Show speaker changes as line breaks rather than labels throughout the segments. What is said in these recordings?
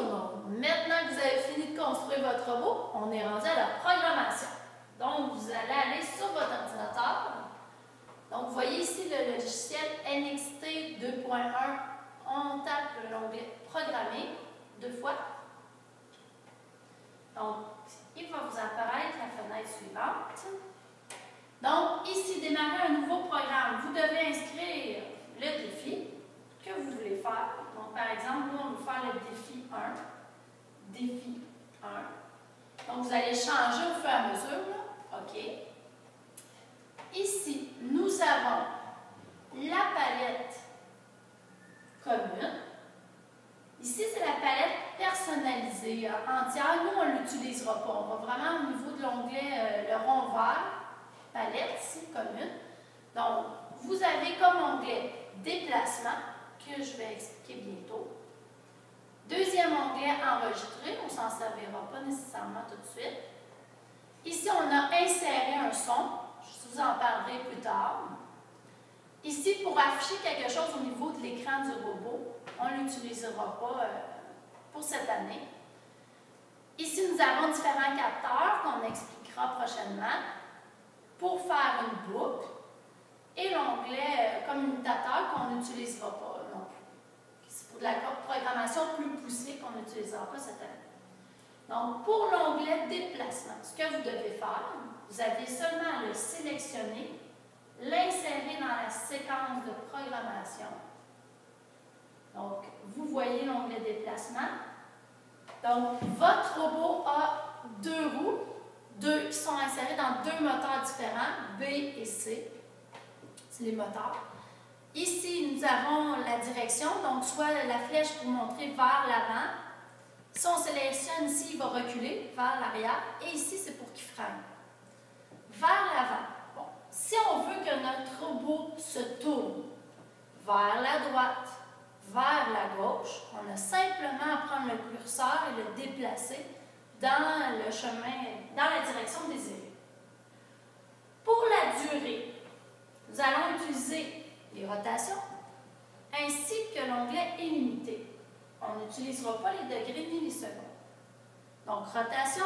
le monde! Maintenant que vous avez fini de construire votre robot, on est rendu à la programmation. Donc, vous allez aller sur votre ordinateur. Donc, vous voyez ici le logiciel NXT 2.1. On tape l'onglet Programmer 2 fois. Donc, il va vous apparaître la fenêtre suivante. Donc, ici, démarrer un nouveau programme. Vous devez inscrire le défi que vous voulez faire. Donc, par exemple, nous, on veut faire le défi 1. Défi 1. Donc, vous allez changer au fur et à mesure. Là. OK. Ici, nous avons la palette commune. Ici, c'est la palette personnalisée entière. Nous, on ne l'utilisera pas. On va vraiment au niveau de l'onglet le rond vert, palette, ici, commune. Donc, vous avez comme onglet déplacement, que je vais expliquer bientôt. Deuxième onglet enregistrer, on ne s'en servira pas nécessairement tout de suite. Ici, on a inséré un son, je vous en parlerai plus tard. Ici, pour afficher quelque chose au niveau de l'écran du robot, on ne l'utilisera pas pour cette année. Ici, nous avons différents capteurs qu'on expliquera prochainement pour faire une boucle et l'onglet commutateur qu'on n'utilisera pas non plus. C'est pour de la programmation plus poussée qu'on n'utilisera pas cette année. Donc, pour l'onglet déplacement, ce que vous devez faire, vous avez seulement à le sélectionner, l'insérer dans la séquence de programmation. Donc, vous voyez l'onglet déplacement. Donc, votre robot a 2 roues, qui sont insérées dans 2 moteurs différents, B et C. C'est les moteurs. Ici, nous avons la direction, donc soit la flèche pour montrer vers l'avant. Si on sélectionne ici, il va reculer vers l'arrière. Et ici, c'est pour qu'il freine. Vers l'avant. Bon. Si on veut que notre robot se tourne vers la droite, vers la gauche, on a simplement à prendre le curseur et le déplacer dans le chemin, dans la direction désirée. Pour la durée, nous allons utiliser les rotations ainsi que l'onglet illimité. On n'utilisera pas les degrés ni les secondes. Donc, rotation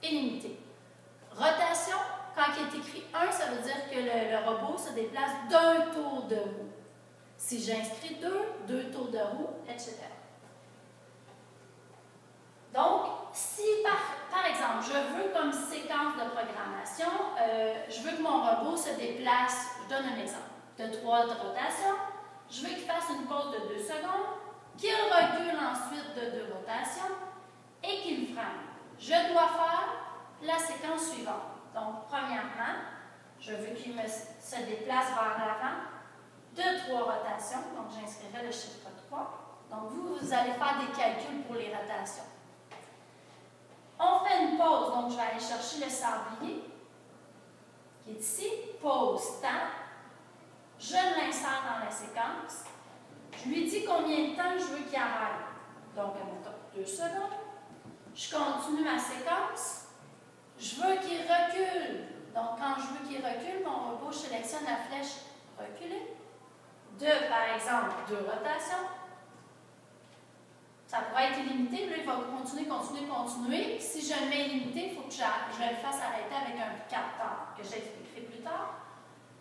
illimitée. Rotation, quand il est écrit 1, ça veut dire que le robot se déplace d'un tour de roue. Si j'inscris 2 tours de roue, etc. Donc, si par exemple, je veux comme séquence de programmation, je veux que mon robot se déplace, je donne un exemple, de 3 rotations, je veux qu'il fasse une pause de 2 secondes, qu'il recule ensuite de 2 rotations et qu'il freine. Je dois faire la séquence suivante. Donc, premièrement, je veux qu'il se déplace vers l'avant de 3 rotations. Donc, j'inscrirai le chiffre 3. Donc, vous allez faire des calculs pour les rotations. On fait une pause. Donc, je vais aller chercher le sablier qui est ici. Pause, temps. Je l'insère dans la séquence. Je lui dis combien de temps je veux qu'il arrête. Donc, admettons 2 secondes. Je continue ma séquence. Je veux qu'il recule. Donc, quand je veux qu'il recule, mon robot, je sélectionne la flèche reculer. De, par exemple, 2 rotations. Ça pourrait être illimité. Là, il va continuer. Si je le mets illimité, il faut que je le fasse arrêter avec un capteur que j'expliquerai plus tard.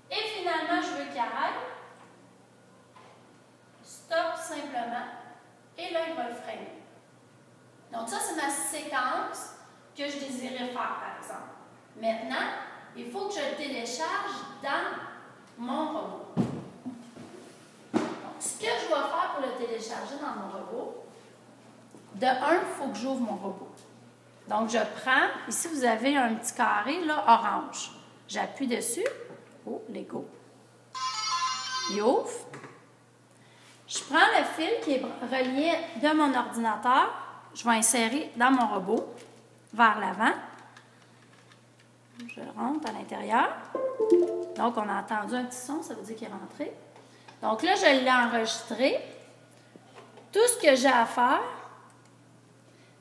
Et finalement, je veux qu'il arrête. Stop simplement. Et là, il va le freiner. Donc, ça, c'est ma séquence que je désirais faire, par exemple. Maintenant, il faut que je le télécharge dans mon robot. Donc, ce que je dois faire pour le télécharger dans mon robot, de 1, il faut que j'ouvre mon robot. Donc, je prends, ici, vous avez un petit carré, là, orange. J'appuie dessus. Oh, Lego. Il ouvre. Je prends le fil qui est relié de mon ordinateur. Je vais insérer dans mon robot, vers l'avant. Je le rentre à l'intérieur. Donc, on a entendu un petit son, ça veut dire qu'il est rentré. Donc là, je l'ai enregistré. Tout ce que j'ai à faire,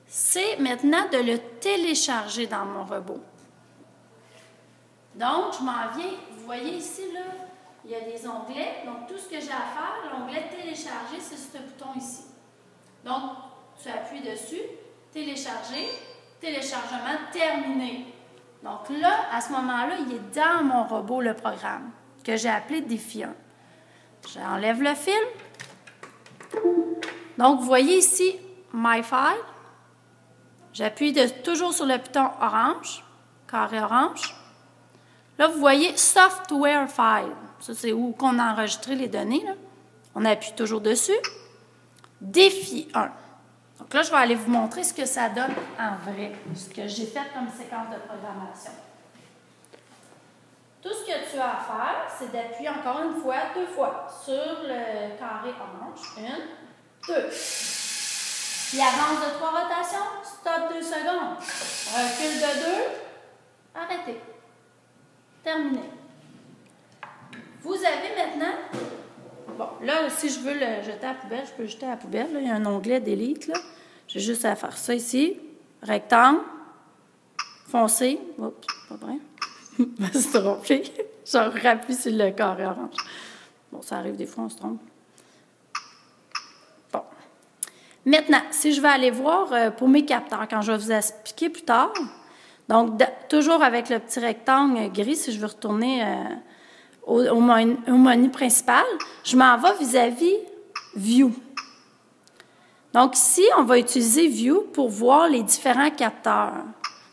c'est maintenant de le télécharger dans mon robot. Donc, je m'en viens, vous voyez ici, là, il y a des onglets. Donc, tout ce que j'ai à faire, l'onglet télécharger, c'est ce bouton ici. Donc, tu appuies j'appuie dessus, télécharger, téléchargement terminé. Donc là, à ce moment-là, il est dans mon robot, le programme, que j'ai appelé défi 1. J'enlève le fil. Donc, vous voyez ici, My File. J'appuie toujours sur le piton orange, carré orange. Là, vous voyez Software File. Ça, c'est où qu'on a enregistré les données. Là. On appuie toujours dessus. Défi 1. Donc là, je vais aller vous montrer ce que ça donne en vrai, ce que j'ai fait comme séquence de programmation. Tout ce que tu as à faire, c'est d'appuyer encore une fois, 2 fois, sur le carré orange. 1, 2. Puis avance de 3 rotations, stop 2 secondes. Recule de 2, arrêtez. Terminé. Vous avez maintenant... Bon, là, si je veux le jeter à la poubelle, je peux le jeter à la poubelle. Là. Il y a un onglet Delete. J'ai juste à faire ça ici. Rectangle. Foncé. Oups, pas vrai. Je me suis trompée. Je rappuie sur le carré orange. Bon, ça arrive des fois, on se trompe. Bon. Maintenant, si je vais aller voir pour mes capteurs, quand je vais vous expliquer plus tard, donc toujours avec le petit rectangle gris, si je veux retourner au menu principal, je m'en vais vis-à-vis View. Donc ici, on va utiliser View pour voir les différents capteurs.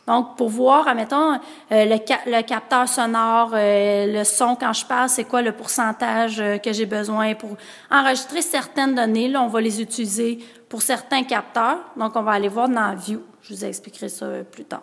Donc, pour voir, admettons, le capteur sonore, le son quand je parle, c'est quoi le pourcentage que j'ai besoin pour enregistrer certaines données. Là, on va les utiliser pour certains capteurs. Donc, on va aller voir dans View. Je vous expliquerai ça plus tard.